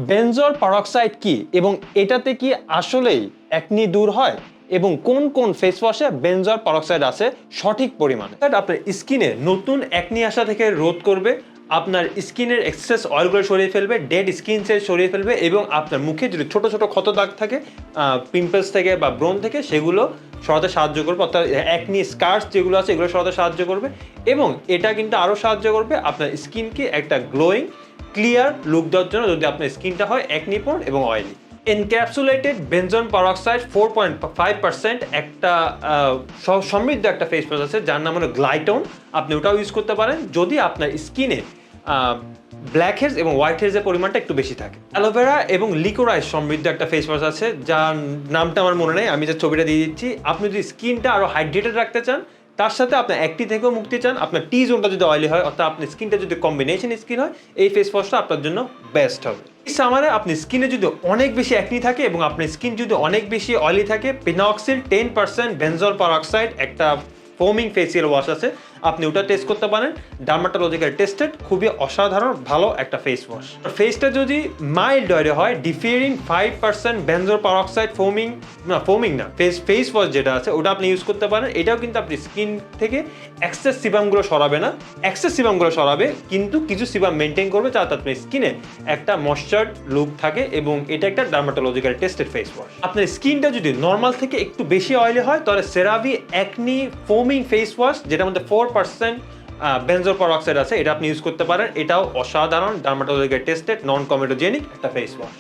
বেনজল peroxide কি এবং এটাতে কি আসলেই একনি দূর হয় এবং কোন কোন ফেস ওয়াশে বেনজল পারক্সাইড আছে সঠিক পরিমাণে আপনার স্কিনে নতুন একনি আসা থেকে রোধ করবে, আপনার স্কিনের এক্সেস অয়েলগুলো সরিয়ে ফেলবে, ডেড স্কিন সেল সরিয়ে ফেলবে এবং আপনার মুখে যদি ছোট ছোট ক্ষত দাগ থাকে পিম্পলস থেকে বা ব্রণ থেকে সেগুলো সরাতে সাহায্য করবে, অর্থাৎ একনি স্কার্স যেগুলো আছে এগুলো সরাতে সাহায্য করবে এবং এটা কিন্তু আরও সাহায্য করবে আপনার স্কিনকে একটা গ্লোয়িং ক্লিয়ার লুক দেওয়ার জন্য যদি আপনার স্কিনটা হয় একনি প্রোন এবং অয়েলি। এনক্যাপসুলেটেড বেনজল পারক্সাইড 4.5% একটা সমৃদ্ধ একটা ফেস ওয়াশ আছে যার নাম হলো গ্লাইটন। আপনি ওটাও ইউজ করতে পারেন যদি আপনার স্কিনে ব্ল্যাকহেডস এবং হোয়াইটহেডসের পরিমাণটা একটু বেশি থাকে। অ্যালোভেরা এবং লিকোরাইজ সমৃদ্ধ একটা ফেস ওয়াশ আছে যার নামটা আমার মনে নেই, আমি যে ছবিটা দিয়ে দিচ্ছি। আপনি যদি স্কিনটা আরও হাইড্রেটেড রাখতে চান, তার সাথে আপনার একটি থেকেও মুক্তি চান, আপনার টি জোনটা যদি অয়েলি হয় অর্থাৎ আপনার স্কিনটা যদি কম্বিনেশন স্কিন হয়, এই ফেস ওয়াশটা আপনার জন্য বেস্ট হবে। এই সামারে আপনি স্কিনে যদি অনেক বেশি একনি থাকে এবং আপনার স্কিন যদি অনেক বেশি অয়েলি থাকে, পিনক্সিল 10% বেনজল পারক্সাইড একটা ফোমিং ফেসিয়াল ওয়াশ আছে, আপনি ওটা টেস্ট করতে পারেন। ডার্মাটোলজিক্যাল টেস্টেড, খুবই অসাধারণ ভালো একটা ফেস ওয়াশ। ফেসটা যদি মাইল্ড অয়েলি হয়, ডিফিউরিন 5% বেনজল পারক্সাইড ফোমিং না ফেস ওয়াশ যেটা আছে ওটা আপনি ইউজ করতে পারেন। এটাও কিন্তু আপনি স্কিন থেকে এক্সেস সিবামগুলো সরাবে না, এক্সেস সিবামগুলো সরাবে কিন্তু কিছু সিবাম মেনটেন করবে যাতে আপনার স্কিনে একটা ময়েশ্চারড লুক থাকে এবং এটা একটা ডার্মাটোলজিক্যাল টেস্টেড ফেস ওয়াশ। আপনার স্কিনটা যদি নর্মাল থেকে একটু বেশি অয়েলি হয় তাহলে সেরাভি অ্যাকনি ফোমিং ফেস ওয়াশ যেটার মধ্যে 4% বেনজল পারক্সাইড আছে এটা আপনি ইউজ করতে পারেন। এটাও অসাধারণ ডার্মাটোলজিক্যাল টেস্টেড নন কমেডোজেনিক একটা ফেস ওয়াশ।